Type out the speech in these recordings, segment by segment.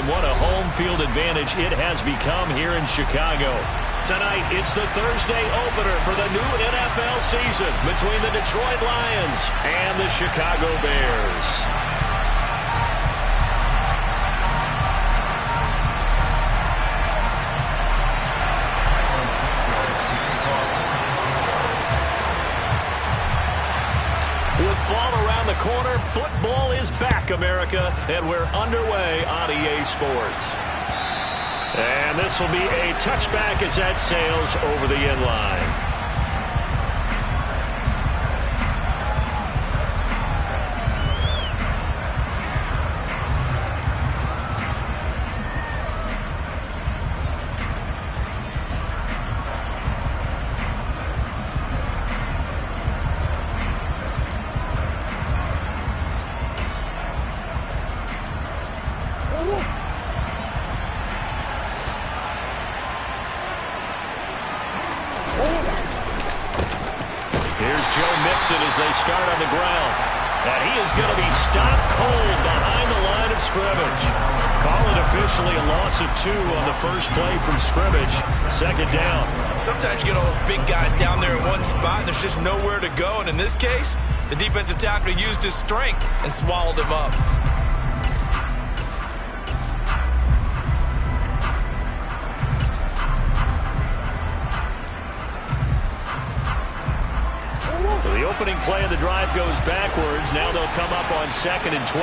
and what a home field advantage it has become here in Chicago. Tonight, it's the Thursday opener for the new NFL season between the Detroit Lions and the Chicago Bears. With fall around the corner, football is back, America, and we're underway on EA Sports. And this will be a touchback as that sails over the end line. As they start on the ground. And he is going to be stopped cold behind the line of scrimmage. Call it officially a loss of 2 on the first play from scrimmage. Second down. Sometimes you get all those big guys down there in one spot and there's just nowhere to go. And in this case, the defensive tackle used his strength and swallowed him up. The opening play of the drive goes backwards. Now they'll come up on 2nd and 12.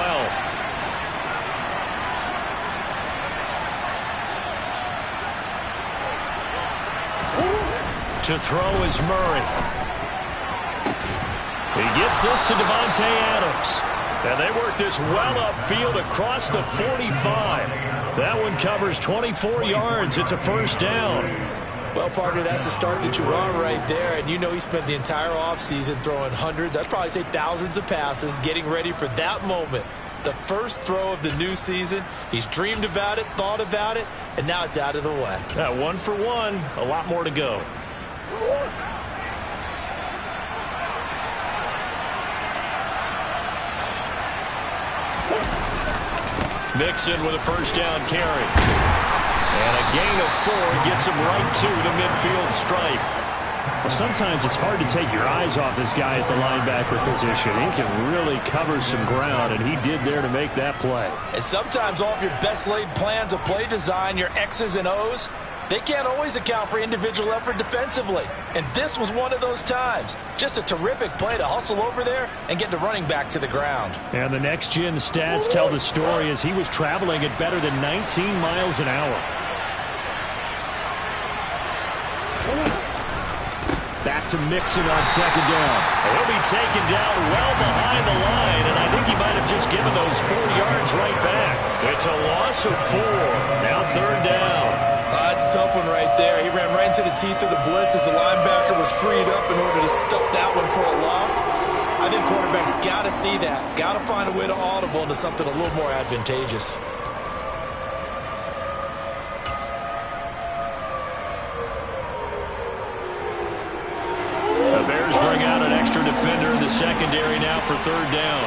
To throw is Murray. He gets this to Davante Adams. And they work this well upfield across the 45. That one covers 24 yards. It's a first down. Well, partner, that's the start that you want right there. And you know he spent the entire offseason throwing hundreds, I'd probably say thousands of passes, getting ready for that moment. The first throw of the new season. He's dreamed about it, thought about it, and now it's out of the way. 1 for 1. A lot more to go. Mixon with a first down carry. And a gain of 4 gets him right to the midfield stripe. Well, sometimes it's hard to take your eyes off this guy at the linebacker position. He can really cover some ground, and he did there to make that play. And sometimes all of your best laid plans of play design, your X's and O's, they can't always account for individual effort defensively. And this was one of those times. Just a terrific play to hustle over there and get the running back to the ground. And the next-gen stats tell the story as he was traveling at better than 19 miles an hour. Back to Mixon on 2nd down. He'll be taken down well behind the line, and I think he might have just given those 4 yards right back. It's a loss of 4. Now 3rd down. That's a tough one right there. He ran right into the teeth of the blitz as the linebacker was freed up in order to stop that one for a loss. I think quarterbacks got to see that. Got to find a way to audible into something a little more advantageous. The Bears bring out an extra defender in the secondary now for 3rd down.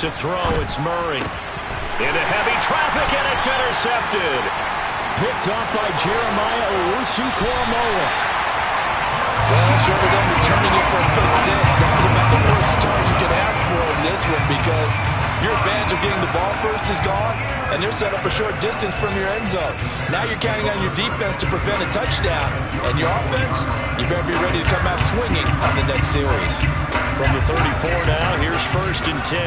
To throw, it's Murray. Into heavy traffic, and it's intercepted. Picked off by Jeremiah Owusu-Koramoah. Well, short of them returning it for a pick 6, that was about the first start you could ask for in this one because your advantage of getting the ball first is gone, and they're set up a short distance from your end zone. Now you're counting on your defense to prevent a touchdown, and your offense, you better be ready to come out swinging on the next series. From the 34 now, here's 1st and 10.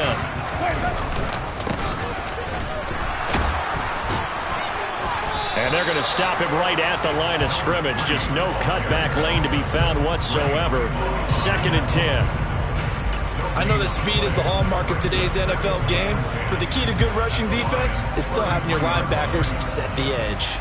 And they're going to stop him right at the line of scrimmage. Just no cutback lane to be found whatsoever. 2nd and 10. I know that speed is the hallmark of today's NFL game, but the key to good rushing defense is still having your linebackers set the edge.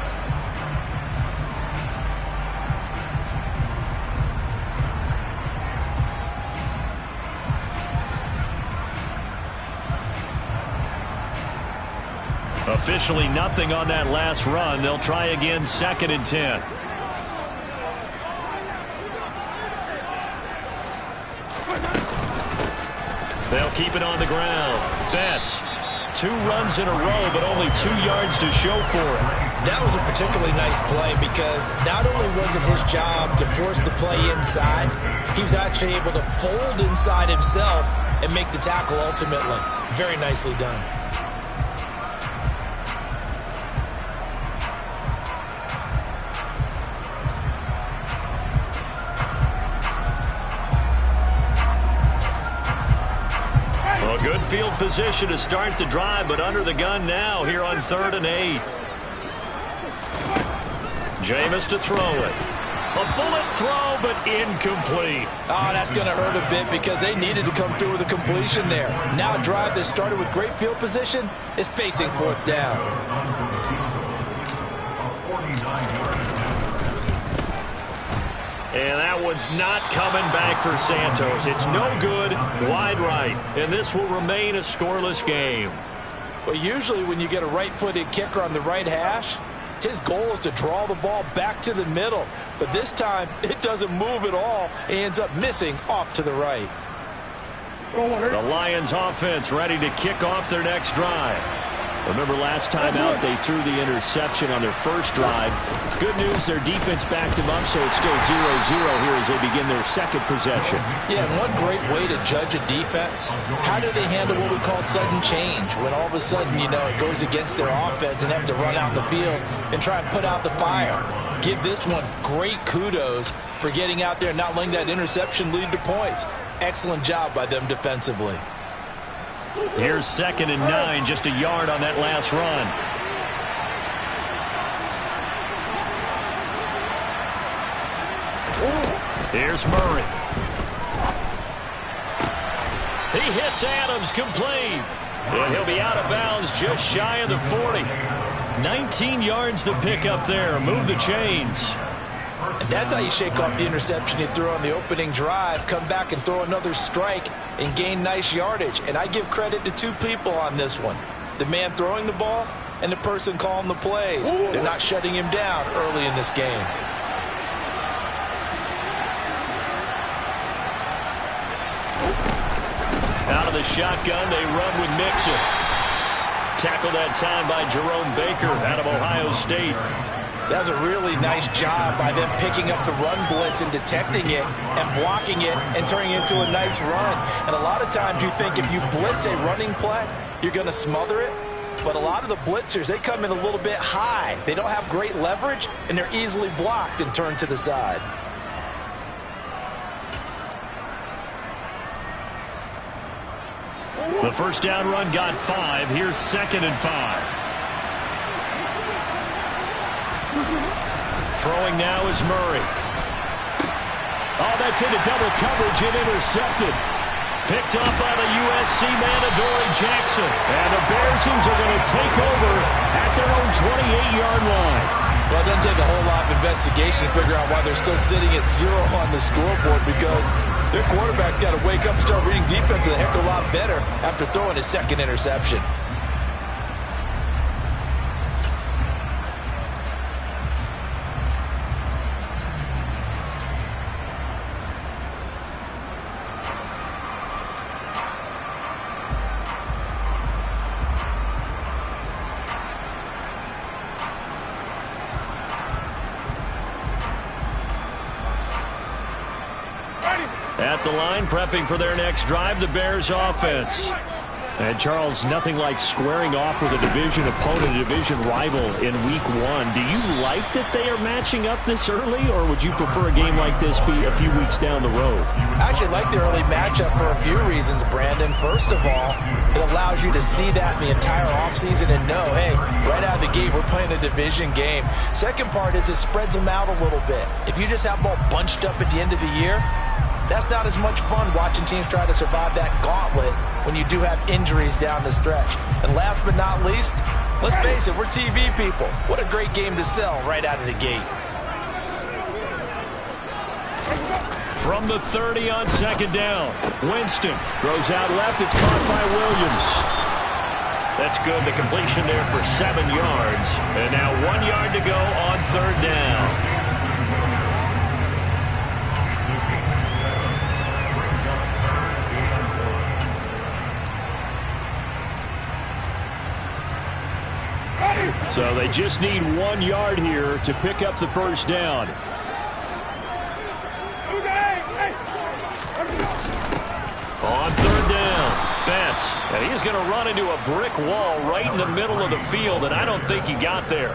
Officially nothing on that last run. They'll try again 2nd and 10. They'll keep it on the ground. Betts, 2 runs in a row, but only 2 yards to show for it. That was a particularly nice play because not only was it his job to force the play inside, he was actually able to fold inside himself and make the tackle ultimately. Very nicely done. Well, good field position to start the drive, but under the gun now here on 3rd and 8. Jameis to throw it. A bullet throw, but incomplete. Oh, that's going to hurt a bit because they needed to come through with a completion there. Now a drive that started with great field position is facing 4th down. And that one's not coming back for Santos. It's no good, wide right. And this will remain a scoreless game. Well, usually when you get a right-footed kicker on the right hash, his goal is to draw the ball back to the middle. But this time, it doesn't move at all. He ends up missing off to the right. The Lions offense ready to kick off their next drive. Remember last time out, they threw the interception on their first drive. Good news, their defense backed them up, so it's still 0-0 here as they begin their second possession. Yeah, and one great way to judge a defense, how do they handle what we call sudden change? When all of a sudden, you know, it goes against their offense and have to run out in the field and try and put out the fire. Give this one great kudos for getting out there and not letting that interception lead to points. Excellent job by them defensively. Here's 2nd and 9, just a yard on that last run. Here's Murray. He hits Adams, complete. And he'll be out of bounds just shy of the 40. 19 yards to pick up there. Move the chains. And that's how you shake off the interception you threw on the opening drive, come back and throw another strike and gain nice yardage. And I give credit to 2 people on this one. The man throwing the ball and the person calling the plays. They're not shutting him down early in this game. Out of the shotgun, they run with Mixon. Tackled that time by Jerome Baker out of Ohio State. That was a really nice job by them picking up the run blitz and detecting it and blocking it and turning it into a nice run. And a lot of times you think if you blitz a running play, you're going to smother it. But a lot of the blitzers, they come in a little bit high. They don't have great leverage, and they're easily blocked and turned to the side. The first down run got 5. Here's 2nd and 5. Throwing now is Murray. Oh, that's into double coverage and intercepted. Picked up by the USC man, Adoree Jackson. And the Bearsons are going to take over at their own 28-yard line. Well, it doesn't take a whole lot of investigation to figure out why they're still sitting at 0 on the scoreboard, because their quarterback's got to wake up and start reading defense a heck of a lot better after throwing his 2nd interception. At the line, prepping for their next drive, the Bears offense. And, Charles, nothing like squaring off with a division opponent, a division rival in Week 1. Do you like that they are matching up this early, or would you prefer a game like this be a few weeks down the road? I actually like the early matchup for a few reasons, Brandon. First of all, it allows you to see that in the entire offseason and know, hey, right out of the gate, we're playing a division game. Second part is it spreads them out a little bit. If you just have them all bunched up at the end of the year, that's not as much fun watching teams try to survive that gauntlet when you do have injuries down the stretch. And last but not least, let's face it, we're TV people. What a great game to sell right out of the gate. From the 30 on 2nd down, Winston throws out left. It's caught by Williams. That's good. The completion there for 7 yards. And now 1 yard to go on 3rd down. So they just need 1 yard here to pick up the first down. On third down, Betts. And he's going to run into a brick wall right in the middle of the field, and I don't think he got there.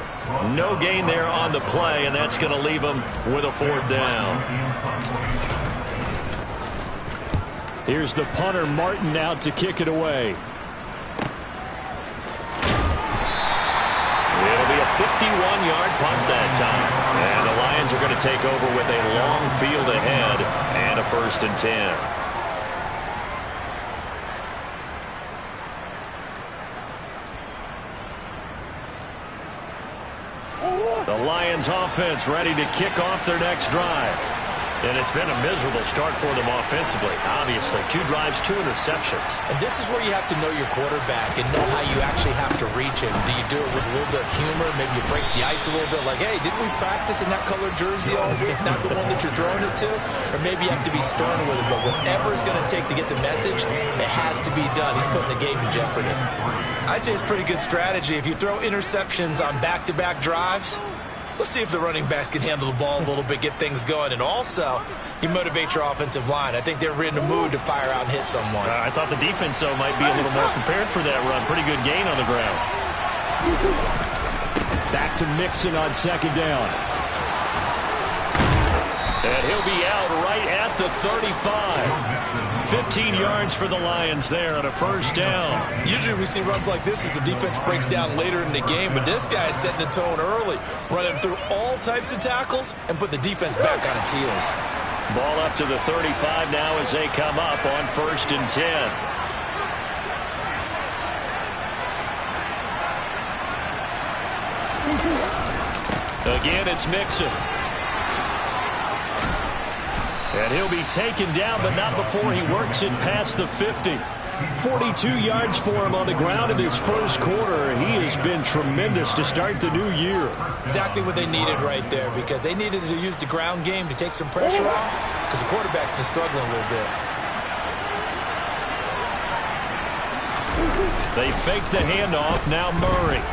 No gain there on the play, and that's going to leave him with a fourth down. Here's the punter, Martin, out to kick it away. It'll be a 51-yard punt that time. And the Lions are going to take over with a long field ahead and a 1st and 10. The Lions offense ready to kick off their next drive. And it's been a miserable start for them offensively. Obviously, 2 drives, 2 interceptions. And this is where you have to know your quarterback and know how you actually have to reach him. Do you do it with a little bit of humor? Maybe you break the ice a little bit like, hey, didn't we practice in that colored jersey all week? Not the one that you're throwing it to? Or maybe you have to be stern with it. But whatever it's going to take to get the message, it has to be done. He's putting the game in jeopardy. I'd say it's pretty good strategy. If you throw interceptions on back-to-back drives, let's see if the running backs can handle the ball a little bit, get things going. And also, you motivate your offensive line. I think they're in the mood to fire out and hit someone. I thought the defense, though, might be a little more prepared for that run. Pretty good gain on the ground. Back to Mixon on second down. And he'll be out right at the 35. 15 yards for the Lions there on a first down. Usually we see runs like this as the defense breaks down later in the game, but this guy is setting the tone early, running through all types of tackles and putting the defense back on its heels. Ball up to the 35 now as they come up on 1st and 10. Again, it's Mixon. And he'll be taken down, but not before he works it past the 50. 42 yards for him on the ground in his first quarter. He has been tremendous to start the new year. Exactly what they needed right there, because they needed to use the ground game to take some pressure off, because the quarterback's been struggling a little bit. They fake the handoff. Now Murray.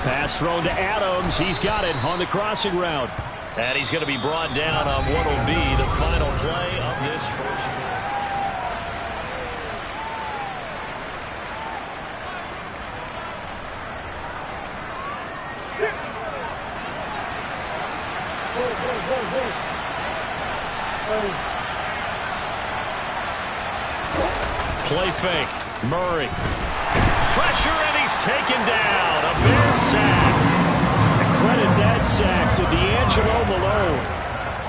Pass thrown to Adams. He's got it on the crossing route. And he's going to be brought down on what will be the final play of this first quarter. Play fake. Murray. Pressure, and he's taken down. A Bear sack. Credit that sack to D'Angelo Malone.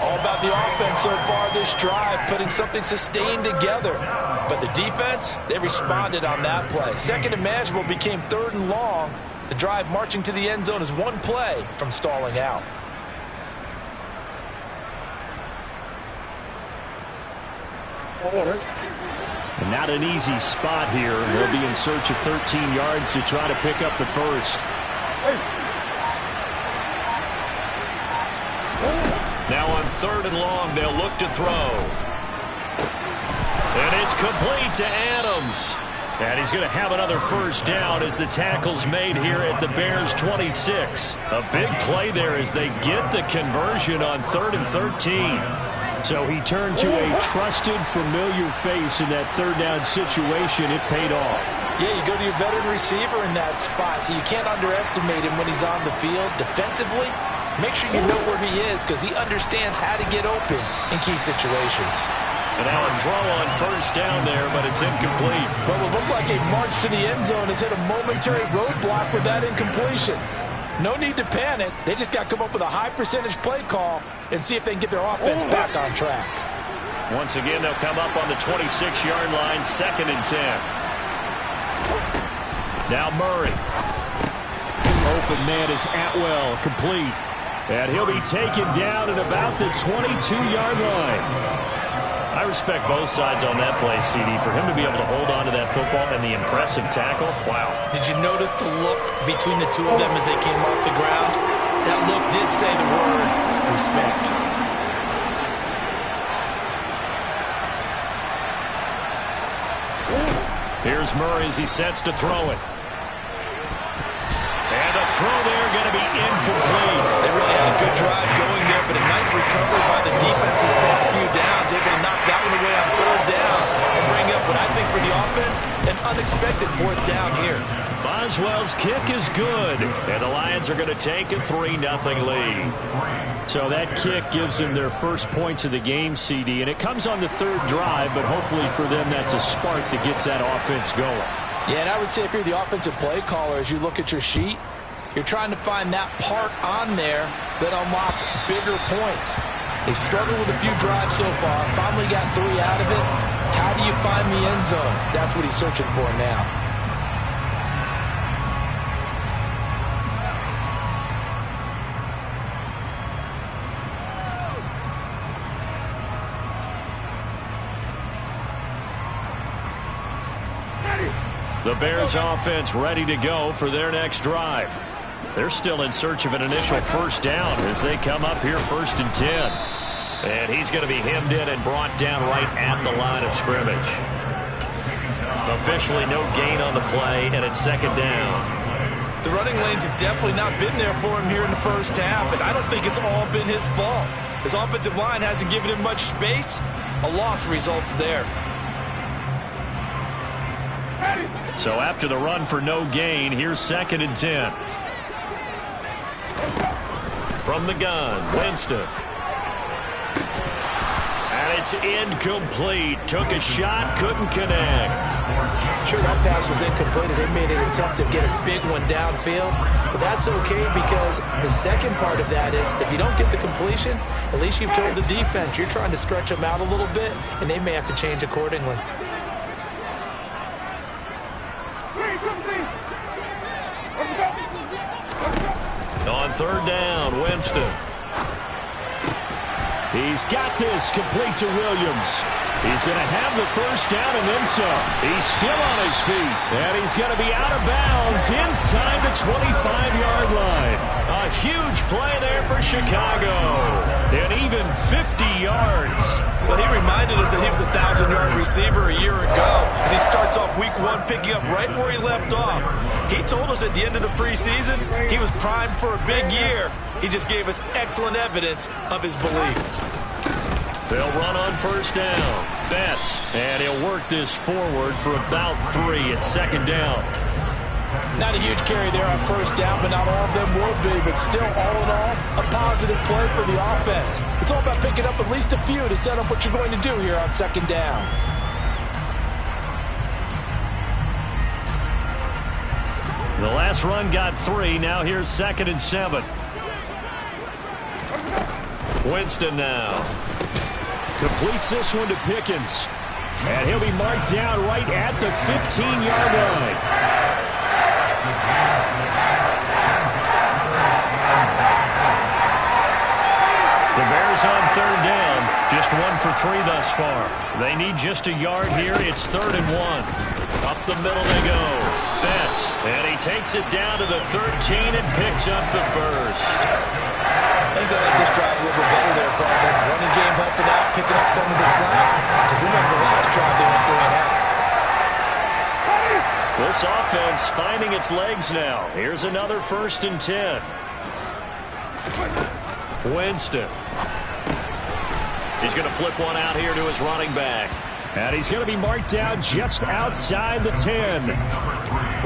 All about the offense so far this drive, putting something sustained together. But the defense, they responded on that play. Second and manageable became 3rd and long. The drive marching to the end zone is 1 play from stalling out. And not an easy spot here. They'll be in search of 13 yards to try to pick up the first. Now on 3rd and long, they'll look to throw. And it's complete to Adams. And he's going to have another first down as the tackle's made here at the Bears' 26. A big play there as they get the conversion on 3rd and 13. So he turned to a trusted, familiar face in that 3rd down situation. It paid off. Yeah, you go to your veteran receiver in that spot, so you can't underestimate him when he's on the field defensively. Make sure you know where he is, because he understands how to get open in key situations. And now a throw on first down there, but it's incomplete. Well, it looked like a march to the end zone has hit a momentary roadblock with that incompletion. No need to panic. They just got to come up with a high percentage play call and see if they can get their offense back on track. Once again, they'll come up on the 26-yard line, 2nd and 10. Now Murray. Open man is Atwell, complete. And he'll be taken down at about the 22-yard line. I respect both sides on that play, CD. For him to be able to hold on to that football and the impressive tackle, wow. Did you notice the look between the two of them as they came off the ground? That look did say the word respect. Here's Murray as he sets to throw it. And throw there going to be incomplete. They really had a good drive going there, but a nice recovery by the defense's past few downs, able to knock that one away on third down and bring up what I think for the offense, an unexpected fourth down here. Boswell's kick is good, and the Lions are going to take a 3-0 lead. So that kick gives them their first points of the game, CD, and it comes on the third drive, but hopefully for them that's a spark that gets that offense going. Yeah, and I would say if you're the offensive play caller, as you look at your sheet, you're trying to find that part on there that unlocks bigger points. They've struggled with a few drives so far, finally got 3 out of it. How do you find the end zone? That's what he's searching for now. The Bears offense ready to go for their next drive. They're still in search of an initial first down as they come up here 1st and 10. And he's going to be hemmed in and brought down right at the line of scrimmage. Officially no gain on the play, and it's 2nd down. The running lanes have definitely not been there for him here in the first half, and I don't think it's all been his fault. His offensive line hasn't given him much space. A loss results there. So after the run for no gain, here's 2nd and 10. From the gun, Winston. And it's incomplete. Took a shot, couldn't connect. Sure, that pass was incomplete as they made an attempt to get a big one downfield. But that's okay because the second part of that is if you don't get the completion, at least you've told the defense you're trying to stretch them out a little bit, and they may have to change accordingly. On 3rd down, Winston. He's got this complete to Williams. He's going to have the first down and then some. He's still on his feet, and he's going to be out of bounds inside the 25-yard line. A huge play there for Chicago. And even 50 yards. Well, he reminded us that he was a 1,000-yard receiver a year ago as he starts off week 1 picking up right where he left off. He told us at the end of the preseason he was primed for a big year. He just gave us excellent evidence of his belief. They'll run on 1st down. Betts, and he'll work this forward for about 3 at 2nd down. Not a huge carry there on 1st down, but not all of them will be. But still, all in all, a positive play for the offense. It's all about picking up at least a few to set up what you're going to do here on 2nd down. The last run got 3. Now here's 2nd and 7. Winston now. Completes this one to Pickens. And he'll be marked down right at the 15-yard line. The Bears on 3rd down. Just 1 for 3 thus far. They need just a yard here. It's 3rd and 1. Up the middle they go. Betts. And he takes it down to the 13 and picks up the first. I think they like this drive a little bit better there, partner. Running game helping out, picking up some of the slack. Because remember the last drive they went 3 and out. This offense finding its legs now. Here's another 1st and 10. Winston. He's going to flip one out here to his running back. And he's going to be marked down just outside the 10.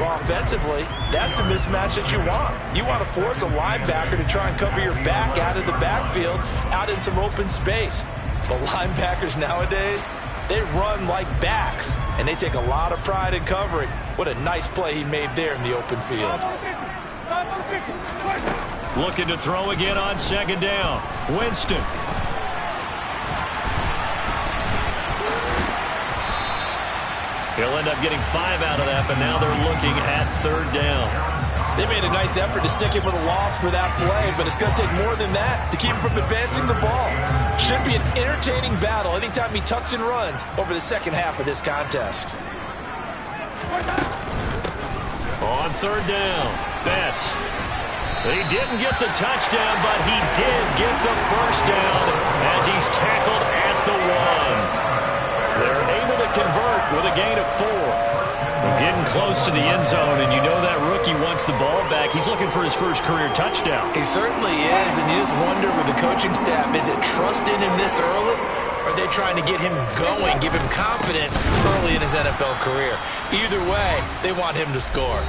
Well, offensively, that's the mismatch that you want. You want to force a linebacker to try and cover your back out of the backfield, out in some open space. But linebackers nowadays, they run like backs, and they take a lot of pride in covering. What a nice play he made there in the open field. Looking to throw again on 2nd down. Winston. He'll end up getting 5 out of that, but now they're looking at 3rd down. They made a nice effort to stick him with a loss for that play, but it's going to take more than that to keep him from advancing the ball. Should be an entertaining battle anytime he tucks and runs over the second half of this contest. On 3rd down, Betts. He didn't get the touchdown, but he did get the first down as he's tackled at the 1. They're able to convert with a gain of 4. Getting close to the end zone, and you know that rookie wants the ball back. He's looking for his first career touchdown. He certainly is, and you just wonder with the coaching staff, is it trust in him this early? Or are they trying to get him going, give him confidence early in his NFL career? Either way, they want him to score.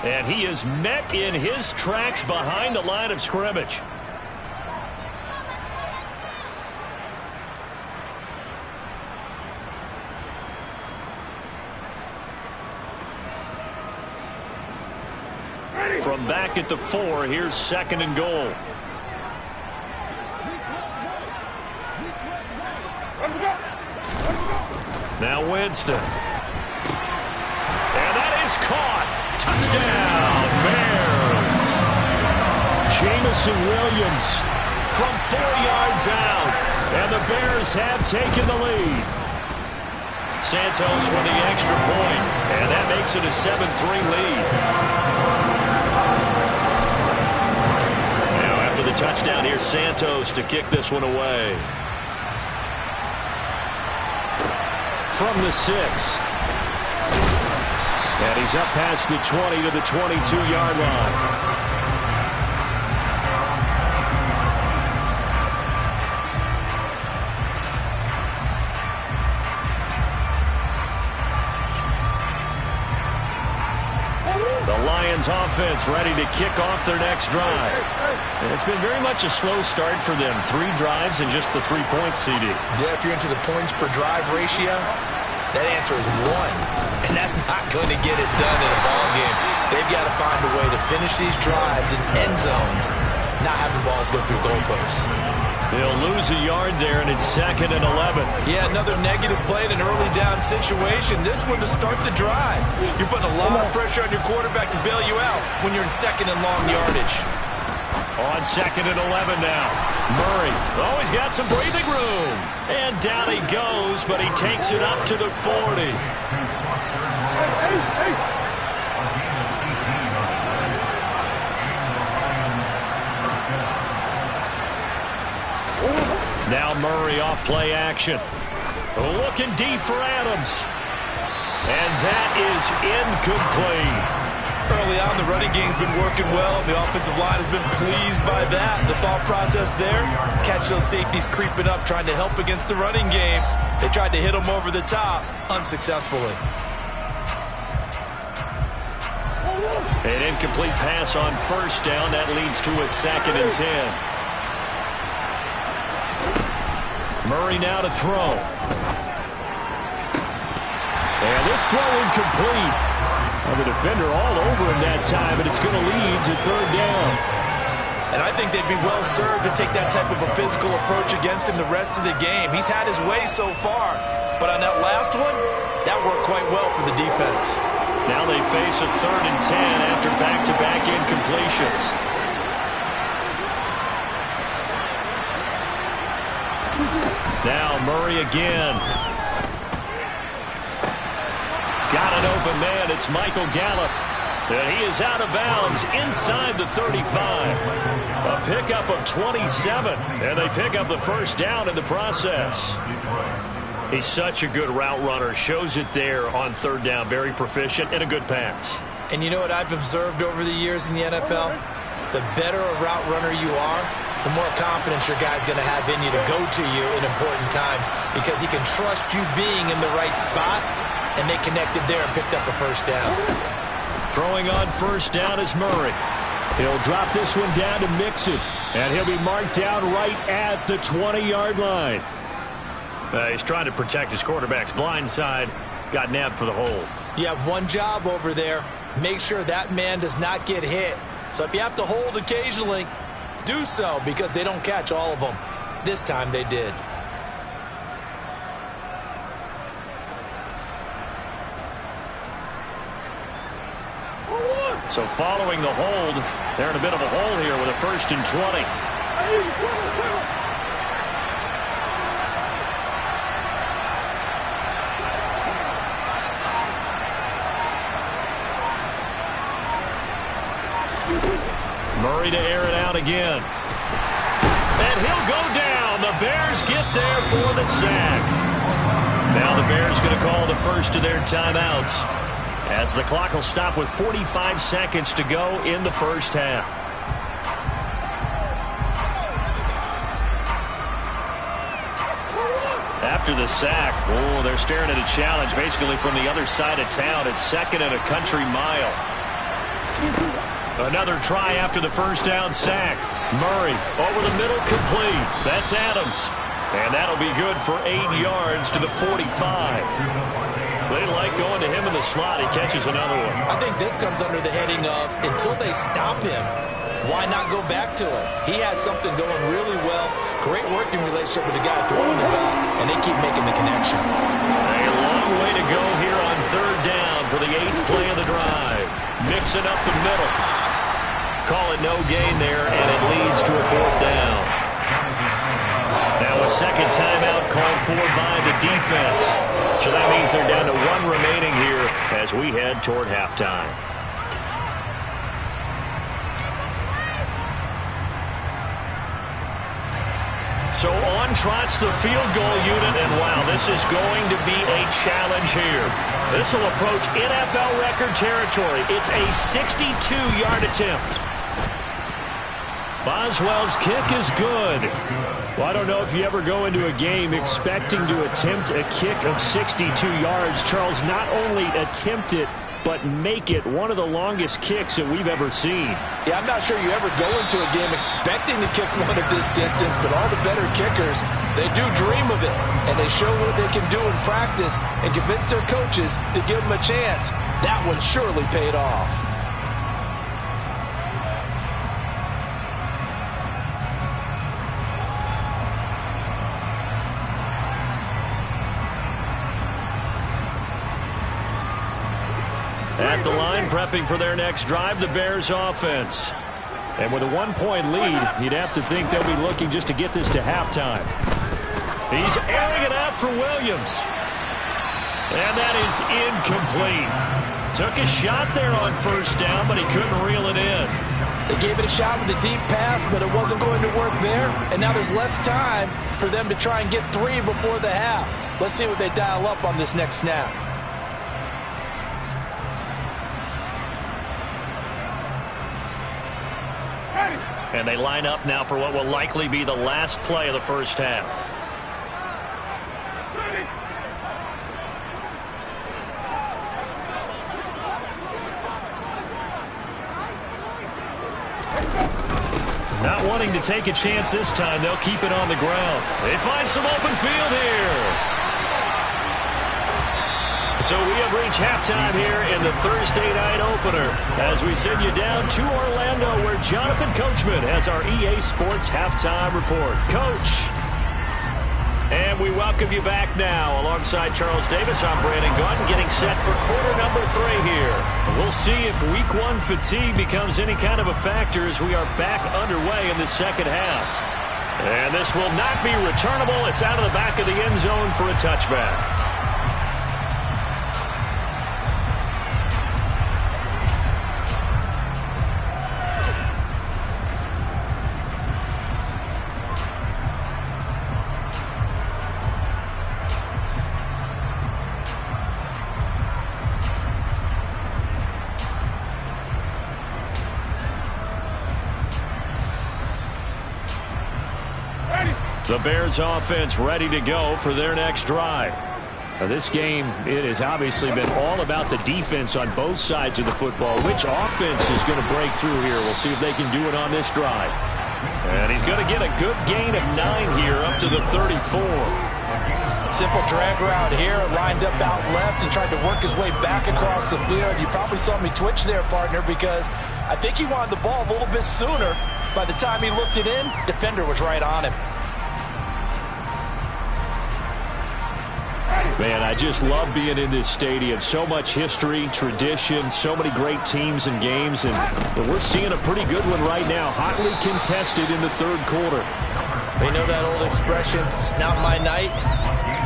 And he is met in his tracks behind the line of scrimmage. From back at the 4, here's 2nd and goal. Now Winston. And that is caught. Touchdown, Bears. Jamison Williams from 4 yards out. And the Bears have taken the lead. Santos with the extra point. And that makes it a 7-3 lead. The touchdown, here's Santos to kick this one away. From the 6. And he's up past the 20 to the 22-yard line. Offense ready to kick off their next drive. And it's been very much a slow start for them. 3 drives and just the 3 points, CD. Yeah, if you're into the points per drive ratio, that answer is 1. And that's not going to get it done in a ball game. They've got to find a way to finish these drives in end zones, not having balls go through goalposts. They'll lose a yard there, and it's 2nd and 11. Yeah, another negative play in an early down situation. This one to start the drive. You're putting a lot of pressure on your quarterback to bail you out when you're in 2nd and long yardage. On 2nd and 11 now. Murray. Oh, he's got some breathing room. And down he goes, but he takes it up to the 40. Now Murray off play action. Looking deep for Adams. And that is incomplete. Early on, the running game's been working well. The offensive line has been pleased by that. The thought process there, catch those safeties creeping up, trying to help against the running game. They tried to hit them over the top, unsuccessfully. An incomplete pass on 1st down. That leads to a 2nd and 10. Murray now to throw. And this throw incomplete. Well, the defender all over him that time, and it's going to lead to 3rd down. And I think they'd be well served to take that type of a physical approach against him the rest of the game. He's had his way so far, but on that last one, that worked quite well for the defense. Now they face a 3rd and 10 after back-to-back incompletions. Now Murray again. Got an open man. It's Michael Gallup. And he is out of bounds inside the 35. A pickup of 27. And they pick up the 1st down in the process. He's such a good route runner. Shows it there on 3rd down. Very proficient and a good pass. And you know what I've observed over the years in the NFL? The better a route runner you are, the more confidence your guy's going to have in you to go to you in important times because he can trust you being in the right spot, and they connected there and picked up a 1st down. Throwing on 1st down is Murray. He'll drop this one down to Mixon, and he'll be marked down right at the 20-yard line. He's trying to protect his quarterback's blind side. Got nabbed for the hold. You have one job over there. Make sure that man does not get hit. So if you have to hold occasionally, do so because they don't catch all of them. This time they did. So following the hold, they're in a bit of a hole here with a 1st and 20. Murray to air it out again. And he'll go down. The Bears get there for the sack. Now the Bears going to call the first of their timeouts. as the clock will stop with 45 seconds to go in the first half. After the sack, they're staring at a challenge basically from the other side of town. It's 2nd and a country mile. Another try after the first down sack. Murray over the middle, complete. That's Adams. And that'll be good for 8 yards to the 45. They like going to him in the slot. He catches another one. I think this comes under the heading of until they stop him, why not go back to it? He has something going really well. Great working relationship with the guy throwing the ball, and they keep making the connection. A long way to go here on 3rd down for the 8th play of the drive. Mixing up the middle. Call it no gain there, and it leads to a 4th down. Now a second timeout called for by the defense. So that means they're down to 1 remaining here as we head toward halftime. So on trots the field goal unit, and wow, this is going to be a challenge here. This will approach NFL record territory. It's a 62-yard attempt. Boswell's kick is good. Well, I don't know if you ever go into a game expecting to attempt a kick of 62 yards. Charles, not only attempt it, but make it one of the longest kicks that we've ever seen. Yeah, I'm not sure you ever go into a game expecting to kick one of this distance, but all the better kickers, they do dream of it, and they show what they can do in practice and convince their coaches to give them a chance. That one surely paid off. At the line, prepping for their next drive, the Bears offense. And with a 1-point lead, you'd have to think they'll be looking just to get this to halftime. He's airing it out for Williams. And that is incomplete. Took a shot there on 1st down, but he couldn't reel it in. They gave it a shot with a deep pass, but it wasn't going to work there. And now there's less time for them to try and get 3 before the half. Let's see what they dial up on this next snap. And they line up now for what will likely be the last play of the first half. Not wanting to take a chance this time, they'll keep it on the ground. They find some open field here. So we have reached halftime here in the Thursday night opener as we send you down to Orlando where Jonathan Coachman has our EA Sports halftime report. Coach. And we welcome you back now. Alongside Charles Davis, I'm Brandon Gaudin getting set for quarter number 3 here. We'll see if week 1 fatigue becomes any kind of a factor as we are back underway in the second half. And this will not be returnable. It's out of the back of the end zone for a touchback. The Bears offense ready to go for their next drive. Now, this game, it has obviously been all about the defense on both sides of the football. Which offense is going to break through here? We'll see if they can do it on this drive. And he's going to get a good gain of 9 here up to the 34. Simple drag route here, lined up out left and tried to work his way back across the field. You probably saw me twitch there, partner, because I think he wanted the ball a little bit sooner. By the time he looked it in, defender was right on him. Man, I just love being in this stadium. So much history, tradition, so many great teams and games. And we're seeing a pretty good one right now. Hotly contested in the 3rd quarter. You know that old expression, it's not my night?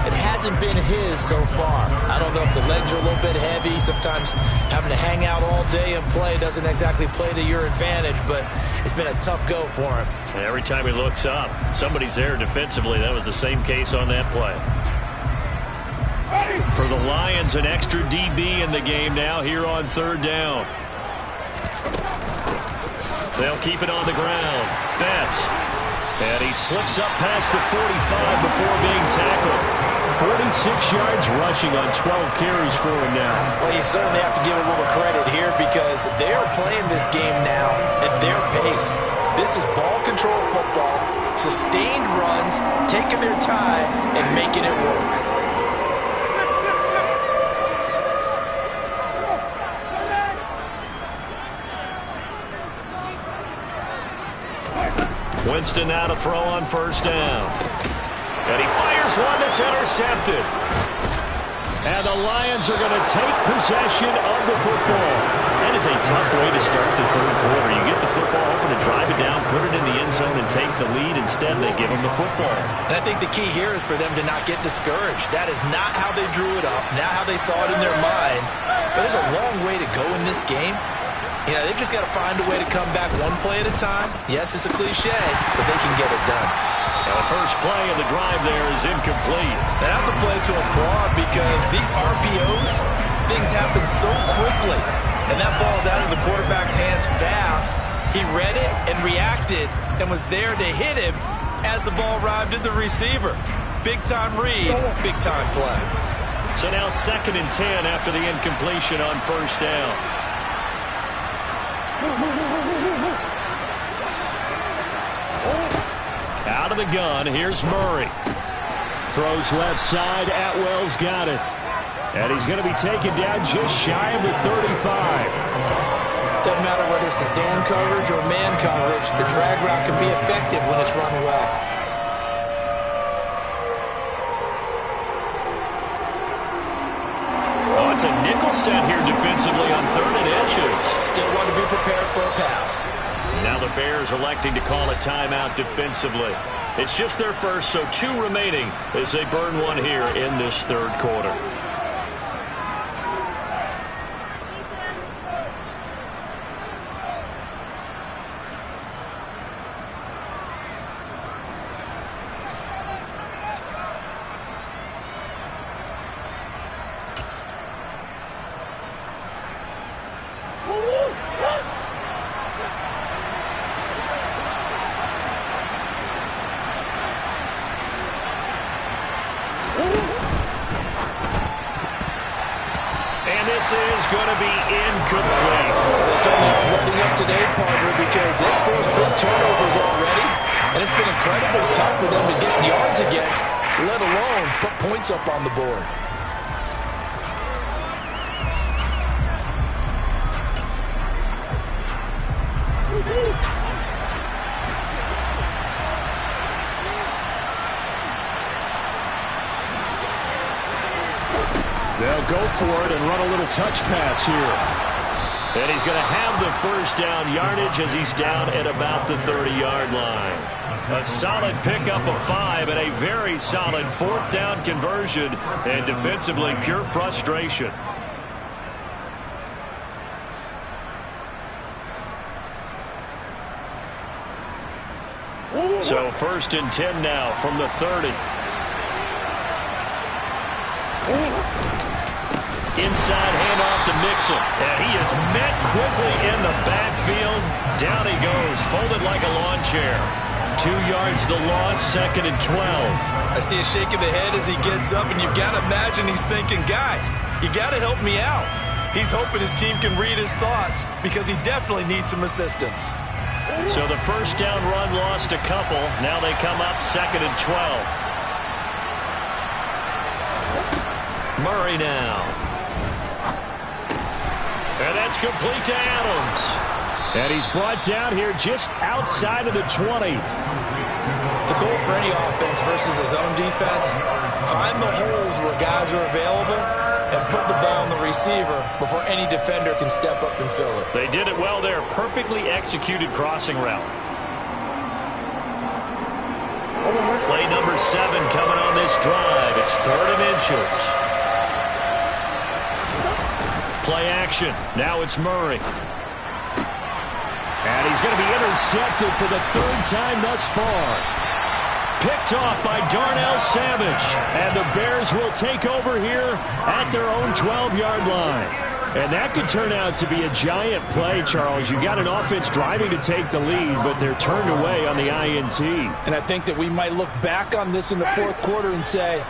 It hasn't been his so far. I don't know if the legs are a little bit heavy. Sometimes having to hang out all day and play doesn't exactly play to your advantage, but it's been a tough go for him. And every time he looks up, somebody's there defensively. That was the same case on that play. For the Lions, an extra DB in the game now here on third down. They'll keep it on the ground. Betts. And he slips up past the 45 before being tackled. 46 yards rushing on 12 carries for him now. Well, you certainly have to give a little credit here because they are playing this game now at their pace. This is ball control football, sustained runs, taking their time, and making it work. Winston now to throw on first down. And he fires one that's intercepted. And the Lions are going to take possession of the football. That is a tough way to start the third quarter. You get the football open and drive it down, put it in the end zone, and take the lead. Instead, they give them the football. And I think the key here is for them to not get discouraged. That is not how they drew it up, not how they saw it in their mind. But there's a long way to go in this game. You know, they've just got to find a way to come back one play at a time. Yes, it's a cliche, but they can get it done. Now the first play of the drive there is incomplete. And that's a play to applaud because these RPOs, things happen so quickly. And that ball's out of the quarterback's hands fast. He read it and reacted and was there to hit him as the ball arrived at the receiver. Big-time read, big-time play. So now 2nd and 10 after the incompletion on first down. Out of the gun, here's Murray. Throws left side, Atwell's got it. And he's going to be taken down just shy of the 35. Doesn't matter whether it's a zone coverage or man coverage, the drag route can be effective when it's run well. Oh, it's a nickel set here defensively on 3rd and inches. Still want to be prepared for a pass. Now the Bears electing to call a timeout defensively. It's just their first, so 2 remaining as they burn one here in this third quarter. This is going to be incomplete. They certainly are running up today, partner, because they've forced big turnovers already, and it's been incredibly tough for them to get yards against, let alone put points up on the board. They'll go for it and run a little touch pass here. And he's going to have the first down yardage as he's down at about the 30-yard line. A solid pickup of 5 and a very solid 4th down conversion. And defensively, pure frustration. So 1st and 10 now from the 30. Inside handoff to Mixon. And he is met quickly in the backfield. Down he goes, folded like a lawn chair. 2 yards the loss, 2nd and 12. I see a shake of the head as he gets up, and you've got to imagine he's thinking, guys, you got to help me out. He's hoping his team can read his thoughts because he definitely needs some assistance. So the first down run lost a couple. Now they come up 2nd and 12. Murray now. And that's complete to Adams. And he's brought down here just outside of the 20. The goal for any offense versus a zone defense, find the holes where guys are available and put the ball on the receiver before any defender can step up and fill it. They did it well there. Perfectly executed crossing route. Play number 7 coming on this drive. It's 3rd and inches. Play action. Now it's Murray. And he's going to be intercepted for the 3rd time thus far. Picked off by Darnell Savage. And the Bears will take over here at their own 12-yard line. And that could turn out to be a giant play, Charles. You got an offense driving to take the lead, but they're turned away on the INT. And I think that we might look back on this in the fourth quarter and say,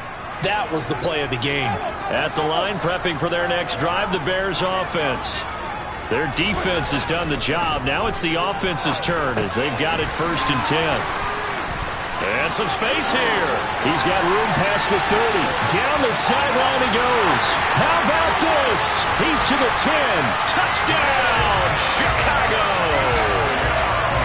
that was the play of the game. At the line, prepping for their next drive, the Bears offense. Their defense has done the job. Now it's the offense's turn as they've got it 1st and 10. And some space here. He's got room past the 30. Down the sideline he goes. How about this? He's to the 10. Touchdown, Chicago.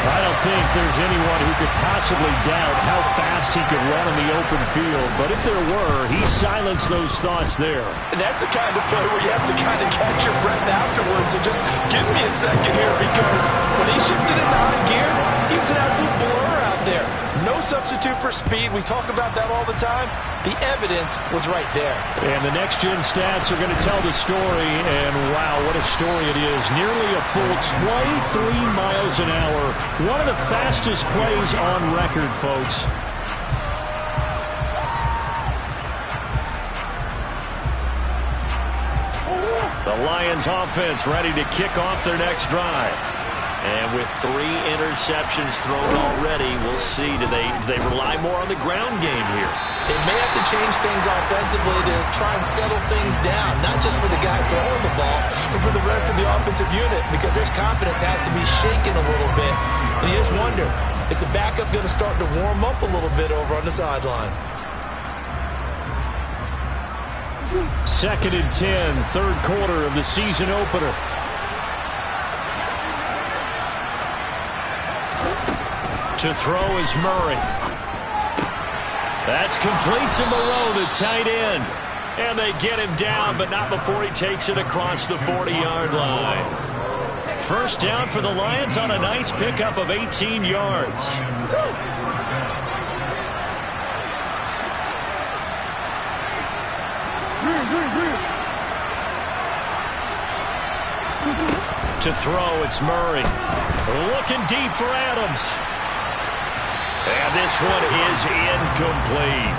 I don't think there's anyone who could possibly doubt how fast he could run in the open field. But if there were, he silenced those thoughts there. And that's the kind of play where you have to kind of catch your breath afterwards and just give me a second here, because when he shifted into high gear, he was an absolute blur out there. No substitute for speed. We talk about that all the time. The evidence was right there. And the next-gen stats are going to tell the story, and wow, what a story it is. Nearly a full 23 miles an hour. One of the fastest plays on record, folks. The Lions offense ready to kick off their next drive. And with 3 interceptions thrown already, we'll see. Do they rely more on the ground game here? They may have to change things offensively to try and settle things down, not just for the guy throwing the ball, but for the rest of the offensive unit, because their confidence has to be shaken a little bit. And you just wonder, is the backup going to start to warm up a little bit over on the sideline? 2nd and 10, 3rd quarter of the season opener. To throw is Murray. That's complete to Moreau, the tight end. And they get him down, but not before he takes it across the 40-yard line. 1st down for the Lions on a nice pickup of 18 yards. To throw, it's Murray. Looking deep for Adams. And this one is incomplete.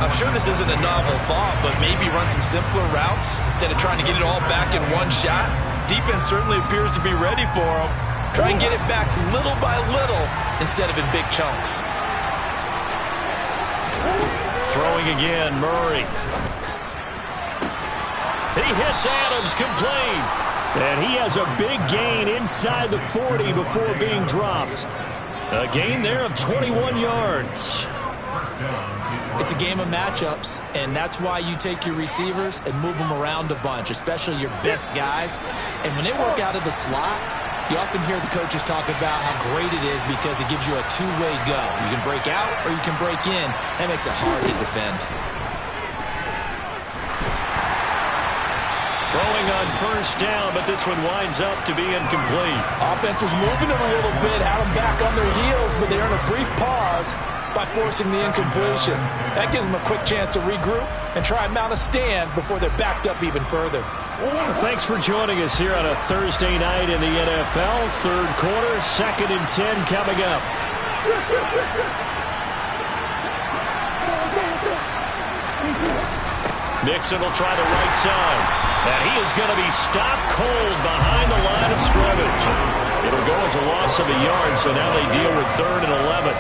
I'm sure this isn't a novel thought, but maybe run some simpler routes instead of trying to get it all back in one shot. Defense certainly appears to be ready for him. Try and get it back little by little instead of in big chunks. Throwing again, Murray. He hits Adams, complete. And he has a big gain inside the 40 before being dropped. A gain there of 21 yards. It's a game of matchups, and that's why you take your receivers and move them around a bunch, especially your best guys. And when they work out of the slot, you often hear the coaches talk about how great it is because it gives you a two-way go. You can break out or you can break in. That makes it hard to defend. Throwing on 1st down, but this one winds up to be incomplete. Offense was moving them a little bit, had them back on their heels, but they earned a brief pause by forcing the incompletion. That gives them a quick chance to regroup and try and mount a stand before they're backed up even further. Thanks for joining us here on a Thursday night in the NFL. 3rd quarter, 2nd and 10 coming up. Mixon will try the right side. And he is going to be stopped cold behind the line of scrimmage. It'll go as a loss of a yard, so now they deal with 3rd and 11.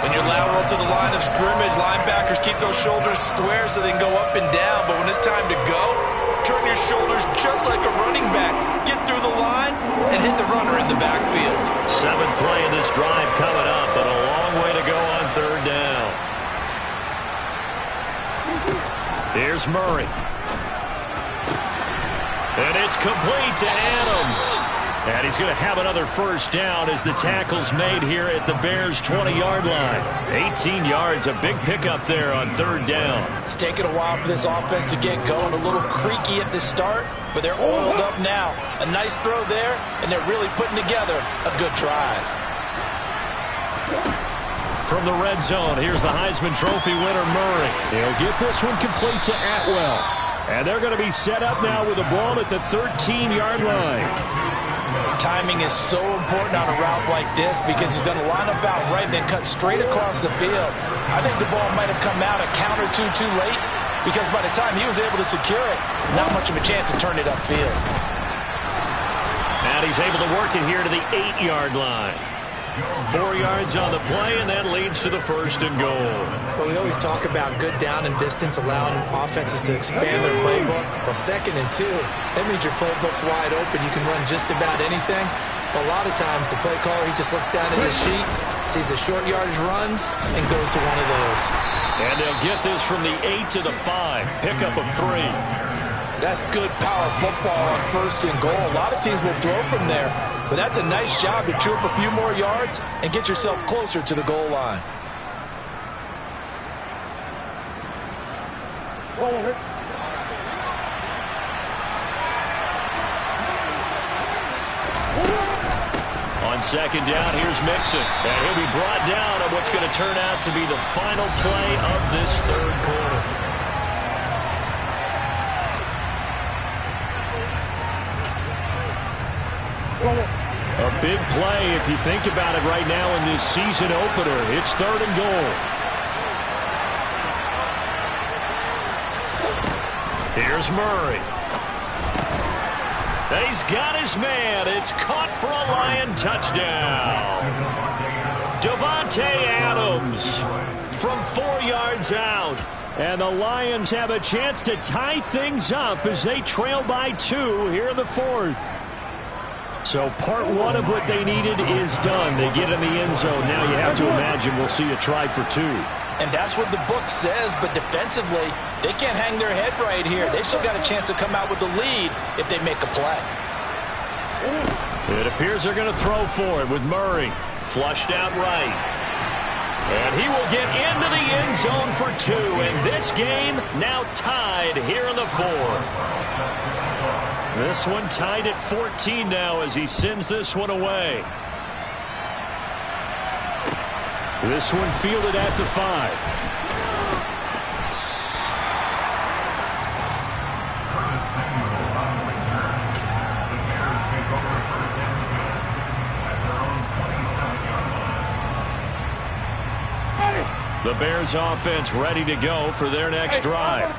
When you're lateral to the line of scrimmage, linebackers keep those shoulders square so they can go up and down. But when it's time to go, turn your shoulders just like a running back. Get through the line and hit the runner in the backfield. 7th play in this drive coming up, but a long way to go on 3rd down. Here's Murray. And it's complete to Adams. And he's going to have another 1st down as the tackle's made here at the Bears' 20-yard line. 18 yards, a big pickup there on 3rd down. It's taken a while for this offense to get going. A little creaky at the start, but they're oiled up now. A nice throw there, and they're really putting together a good drive. From the red zone, here's the Heisman Trophy winner, Murray. He'll get this one complete to Atwell. And they're going to be set up now with the ball at the 13-yard line. Timing is so important on a route like this because he's going to line up out right, then cut straight across the field. I think the ball might have come out a count or two too late because by the time he was able to secure it, not much of a chance to turn it upfield. And he's able to work it here to the 8-yard line. 4 yards on the play, and that leads to the 1st and goal. Well, we always talk about good down and distance, allowing offenses to expand their playbook. Well, 2nd and 2, that means your playbook's wide open. You can run just about anything. But a lot of times, the play caller, he just looks down at his sheet, sees the short yardage runs, and goes to one of those. And they'll get this from the 8 to the 5. Pickup of 3. That's good power football on 1st and goal. A lot of teams will throw from there, but that's a nice job to chew up a few more yards and get yourself closer to the goal line. On 2nd down, here's Mixon. And he'll be brought down on what's going to turn out to be the final play of this 3rd quarter. A big play if you think about it right now in this season opener. It's 3rd and goal. Here's Murray. He's got his man. It's caught for a Lion touchdown. Davante Adams from 4 yards out. And the Lions have a chance to tie things up as they trail by 2 here in the 4th. So part 1 of what they needed is done. They get in the end zone. Now you have to imagine we'll see a try for 2. And that's what the book says, but defensively, they can't hang their head right here. They've still got a chance to come out with the lead if they make a play. It appears they're going to throw for it with Murray. Flushed out right. And he will get into the end zone for 2. And this game now tied here in the 4th. This one tied at 14 now as he sends this one away. This one fielded at the 5. The Bears offense ready to go for their next drive.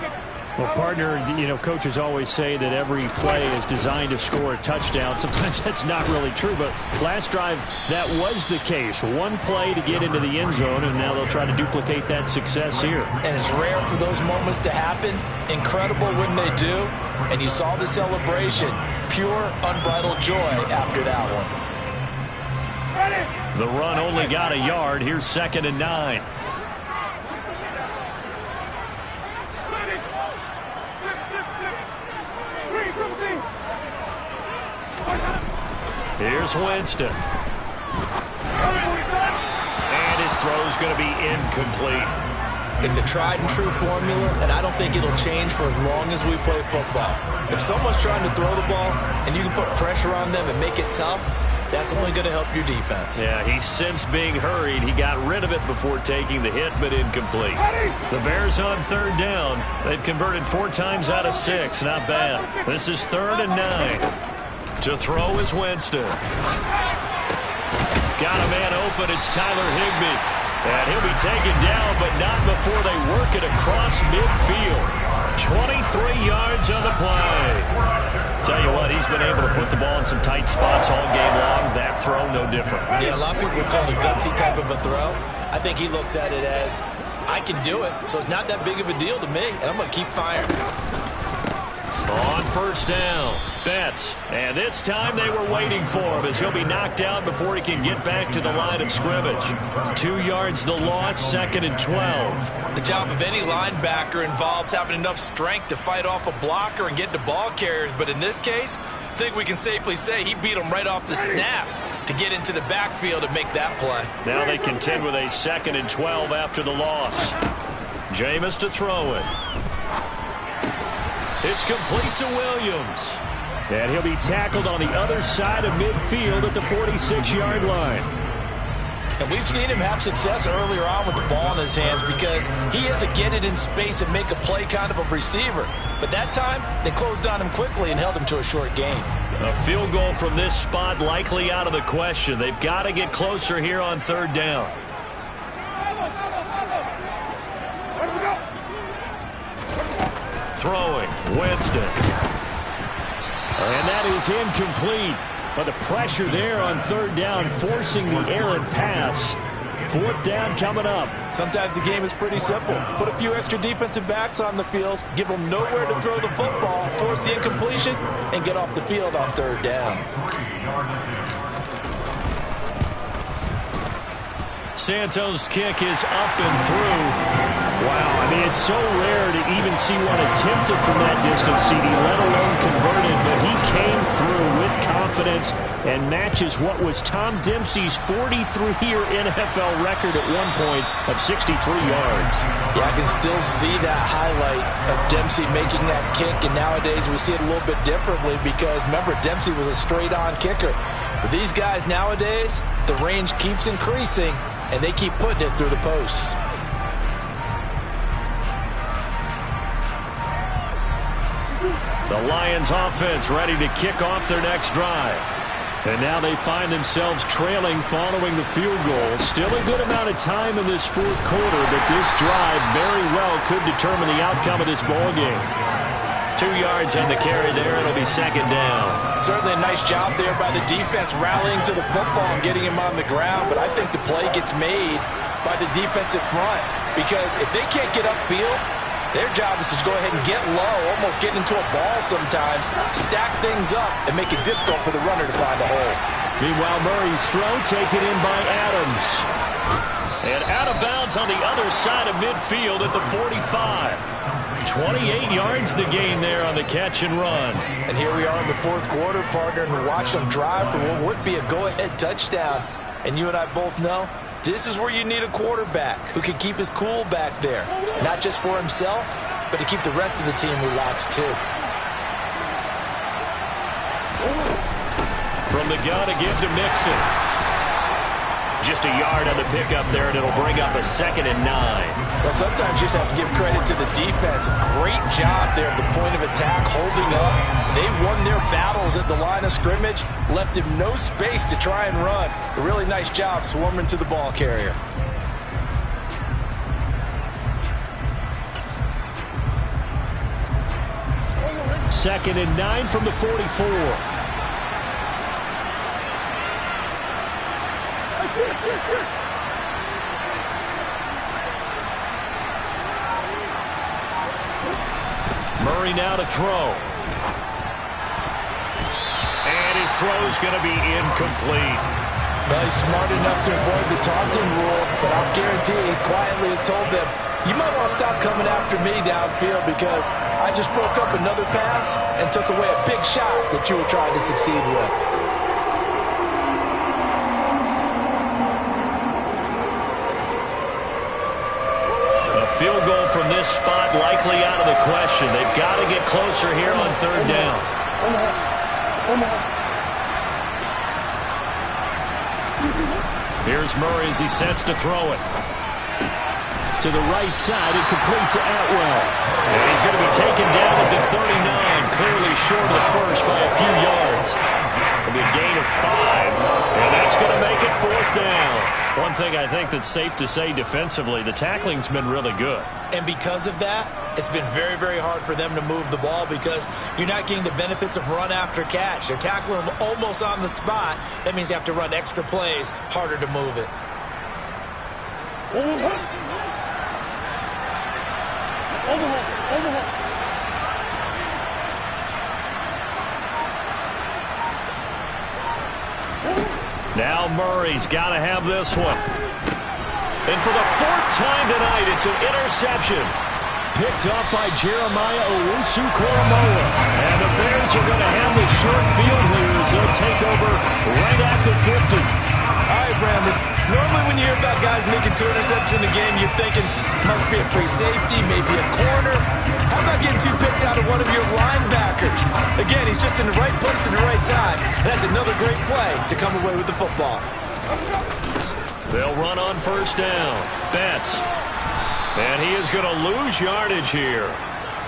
Well, partner, coaches always say that every play is designed to score a touchdown. Sometimes that's not really true, but last drive, that was the case. One play to get into the end zone, and now they'll try to duplicate that success here. And it's rare for those moments to happen. Incredible when they do. And you saw the celebration. Pure, unbridled joy after that one. The run only got a yard. Here's 2nd and 9. Here's Winston. And his throw's going to be incomplete. It's a tried and true formula, and I don't think it'll change for as long as we play football. If someone's trying to throw the ball and you can put pressure on them and make it tough, that's only going to help your defense. Yeah, he's since being hurried. He got rid of it before taking the hit, but incomplete. The Bears on 3rd down. They've converted 4 times out of 6. Not bad. This is 3rd and 9. To throw is Winston. Got a man open. It's Tyler Higbee. And he'll be taken down, but not before they work it across midfield. 23 yards on the play. Tell you what, he's been able to put the ball in some tight spots all game long. That throw, no different. Yeah, a lot of people would call it a gutsy type of a throw. I think he looks at it as, I can do it, so it's not that big of a deal to me, and I'm going to keep firing. On 1st down, Betts. And this time they were waiting for him as he'll be knocked down before he can get back to the line of scrimmage. 2 yards the loss, 2nd and 12. The job of any linebacker involves having enough strength to fight off a blocker and get to ball carriers. But in this case, I think we can safely say he beat him right off the snap to get into the backfield and make that play. Now they contend with a 2nd and 12 after the loss. Jameis to throw it. It's complete to Williams. And he'll be tackled on the other side of midfield at the 46-yard line. And we've seen him have success earlier on with the ball in his hands because he is a get it in space and make a play kind of a receiver. But that time, they closed on him quickly and held him to a short gain. A field goal from this spot likely out of the question. They've got to get closer here on third down. Throwing, Winston. And that is incomplete. But the pressure there on third down, forcing the errant pass. Fourth down coming up. Sometimes the game is pretty simple. Put a few extra defensive backs on the field, give them nowhere to throw the football, force the incompletion, and get off the field on third down. Santos' kick is up and through. Wow, I mean, it's so rare to even see one attempted from that distance, CD, let alone converted, but he came through with confidence and matches what was Tom Dempsey's 43-year NFL record at one point of 63 yards. Yeah, I can still see that highlight of Dempsey making that kick, and nowadays we see it a little bit differently because, remember, Dempsey was a straight-on kicker. But these guys nowadays, the range keeps increasing, and they keep putting it through the posts. The Lions offense ready to kick off their next drive. And now they find themselves trailing following the field goal. Still a good amount of time in this fourth quarter, but this drive very well could determine the outcome of this ball game. 2 yards on the carry there. It'll be second down. Certainly a nice job there by the defense rallying to the football and getting him on the ground, but I think the play gets made by the defensive front because if they can't get upfield, their job is to go ahead and get low, almost get into a ball sometimes, stack things up, and make it difficult for the runner to find a hole. Meanwhile, Murray's throw taken in by Adams. And out of bounds on the other side of midfield at the 45. 28 yards the gain there on the catch and run. And here we are in the fourth quarter, partner, and we watch them drive for what would be a go-ahead touchdown. And you and I both know this is where you need a quarterback who can keep his cool back there. Not just for himself, but to keep the rest of the team relaxed too. From the gun again to Mixon. Just a yard on the pickup there, and it'll bring up a 2nd and 9. Well, sometimes you just have to give credit to the defense. Great job there at the point of attack, holding up. They won their battles at the line of scrimmage, left him no space to try and run. A really nice job swarming to the ball carrier. Second and 9 from the 44. Murray now to throw. And his throw's going to be incomplete. Well, he's smart enough to avoid the taunting rule, but I'll guarantee he quietly has told them, you might want to stop coming after me downfield because I just broke up another pass and took away a big shot that you were trying to succeed with. Field goal from this spot likely out of the question. They've got to get closer here on third down. Here's Murray as he sets to throw it. To the right side and complete to Atwell. And he's going to be taken down at the 39, clearly short of the first by a few yards. It'll be a gain of 5, and that's going to make it fourth down. One thing I think that's safe to say defensively, the tackling's been really good. And because of that, it's been very, very hard for them to move the ball because you're not getting the benefits of run after catch. They're tackling them almost on the spot. That means you have to run extra plays, harder to move it. Now Murray's got to have this one. And for the 4th time tonight, it's an interception. Picked up by Jeremiah Owusu-Koramoah. And the Bears are going to have the short field here as they'll take over right at the 50. All right, Brandon. Normally when you hear about guys making 2 interceptions in a game, you're thinking must be a free safety, maybe a corner. How about getting 2 picks out of one of your linebackers? Again, he's just in the right place at the right time. And that's another great play to come away with the football. They'll run on first down. Betts. And he is going to lose yardage here.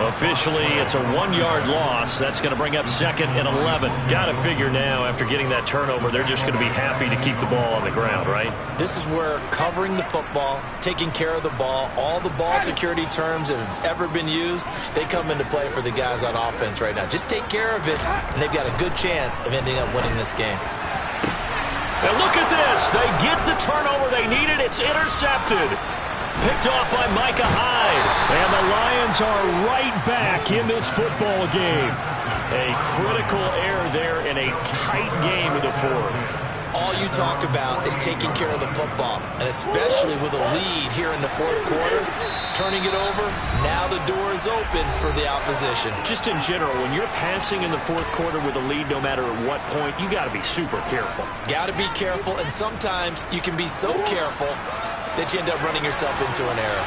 Officially, it's a 1-yard loss. That's going to bring up 2nd and 11. Got to figure now, after getting that turnover, they're just going to be happy to keep the ball on the ground, right? This is where covering the football, taking care of the ball, all the ball security terms that have ever been used, they come into play for the guys on offense right now. Just take care of it, and they've got a good chance of ending up winning this game. And look at this. They get the turnover they needed. It's intercepted. Picked off by Micah Hyde. And the Lions are right back in this football game. A critical error there in a tight game of the fourth. All you talk about is taking care of the football, and especially with a lead here in the fourth quarter, turning it over, now the door is open for the opposition. Just in general, when you're passing in the fourth quarter with a lead, no matter at what point, you got to be super careful. Got to be careful, and sometimes you can be so careful that you end up running yourself into an error.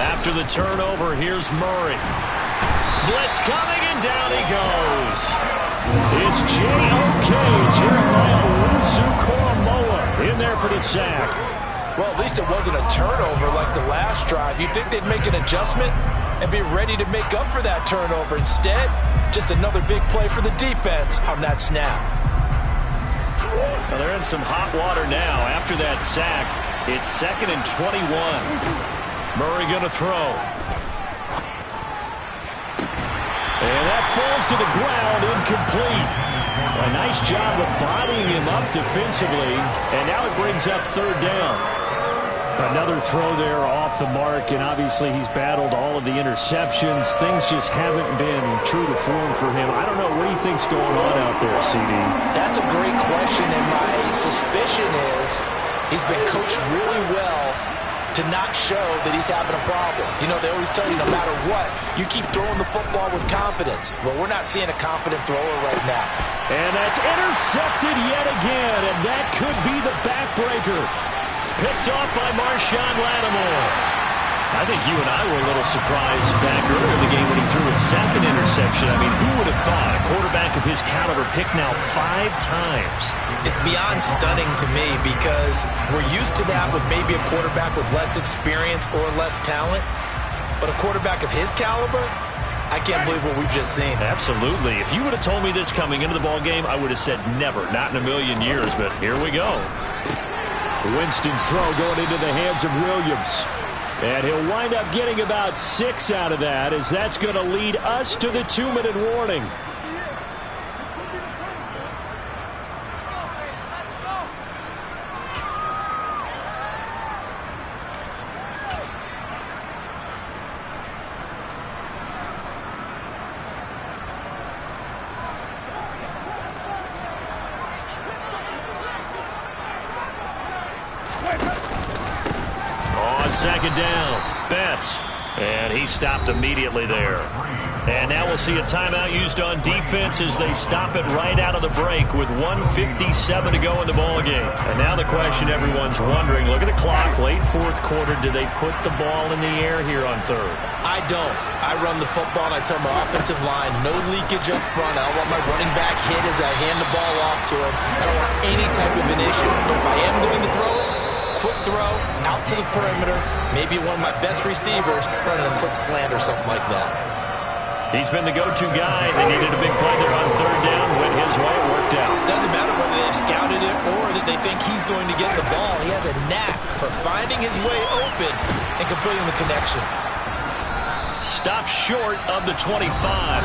After the turnover, here's Murray. Blitz coming, and down he goes. It's J.O.K. Jeremiah Owusu-Koramoah in there for the sack. Well, at least it wasn't a turnover like the last drive. You'd think they'd make an adjustment and be ready to make up for that turnover. Instead, just another big play for the defense on that snap. Well, they're in some hot water now. After that sack, it's 2nd and 21. Murray going to throw. And that falls to the ground, incomplete. A nice job of bodying him up defensively, and now it brings up 3rd down. Another throw there off the mark, and obviously he's battled all of the interceptions. Things just haven't been true to form for him. I don't know. What do you think's going on out there, CD? That's a great question, and my suspicion is he's been coached really well to not show that he's having a problem. You know, they always tell you no matter what, you keep throwing the football with confidence. Well, we're not seeing a confident thrower right now. And that's intercepted yet again, and that could be the backbreaker. Picked off by Marshawn Lattimore. I think you and I were a little surprised back earlier in the game when he threw his 2nd interception. I mean, who would have thought a quarterback of his caliber picked now 5 times? It's beyond stunning to me because we're used to that with maybe a quarterback with less experience or less talent. But a quarterback of his caliber, I can't believe what we've just seen. Absolutely. If you would have told me this coming into the ball game, I would have said never, not in a million years. But here we go. Winston's throw going into the hands of Williams. And he'll wind up getting about 6 out of that, as that's going to lead us to the 2-minute warning. On 2nd down, Betts. And he stopped immediately there. And now we'll see a timeout used on defense as they stop it right out of the break with 1:57 to go in the ballgame. And now the question everyone's wondering, look at the clock, late fourth quarter, do they put the ball in the air here on 3rd? I don't. I run the football, and I tell my offensive line, no leakage up front. I don't want my running back hit as I hand the ball off to him. I don't want any type of an issue. But if I am going to throw it, quick throw, out to the perimeter, maybe one of my best receivers running a quick slant or something like that. He's been the go-to guy. They needed a big play there on 3rd down. Went his way, worked out. Doesn't matter whether they've scouted it or that they think he's going to get the ball. He has a knack for finding his way open and completing the connection. Stopped short of the 25.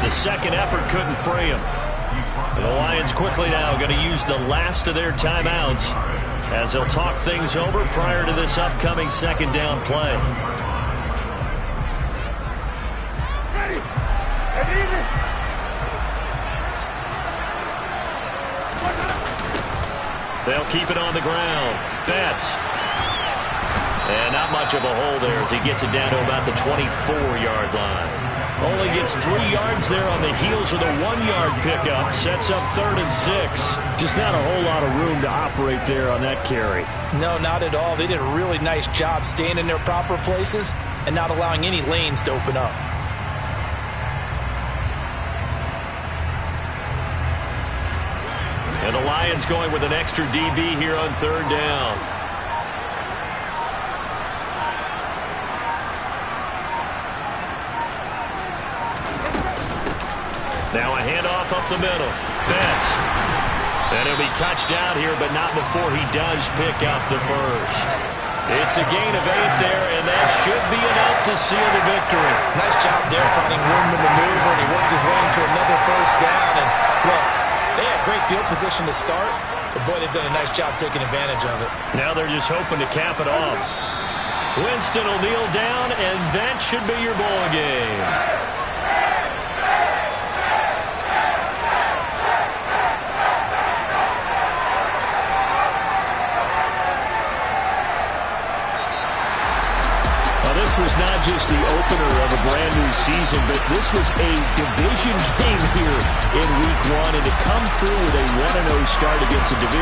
The second effort couldn't free him. And the Lions quickly now going to use the last of their timeouts as they'll talk things over prior to this upcoming 2nd down play. They'll keep it on the ground. Betts. And not much of a hole there as he gets it down to about the 24-yard line. Only gets 3 yards there on the heels of the 1-yard pickup. Sets up 3rd and 6. Just not a whole lot of room to operate there on that carry. No, not at all. They did a really nice job staying in their proper places and not allowing any lanes to open up. And the Lions Lions going with an extra DB here on third down. Now a handoff up the middle. Betts. And he'll be touched out here, but not before he does pick up the first. It's a gain of 8 there, and that should be enough to seal the victory. Nice job there finding room to maneuver, and he worked his way into another first down. And look, they had great field position to start, but boy, they've done a nice job taking advantage of it. Now they're just hoping to cap it off. Winston will kneel down, and that should be your ball game. This was not just the opener of a brand new season, but this was a division game here in week 1, and to come through with a 1-0 start against a division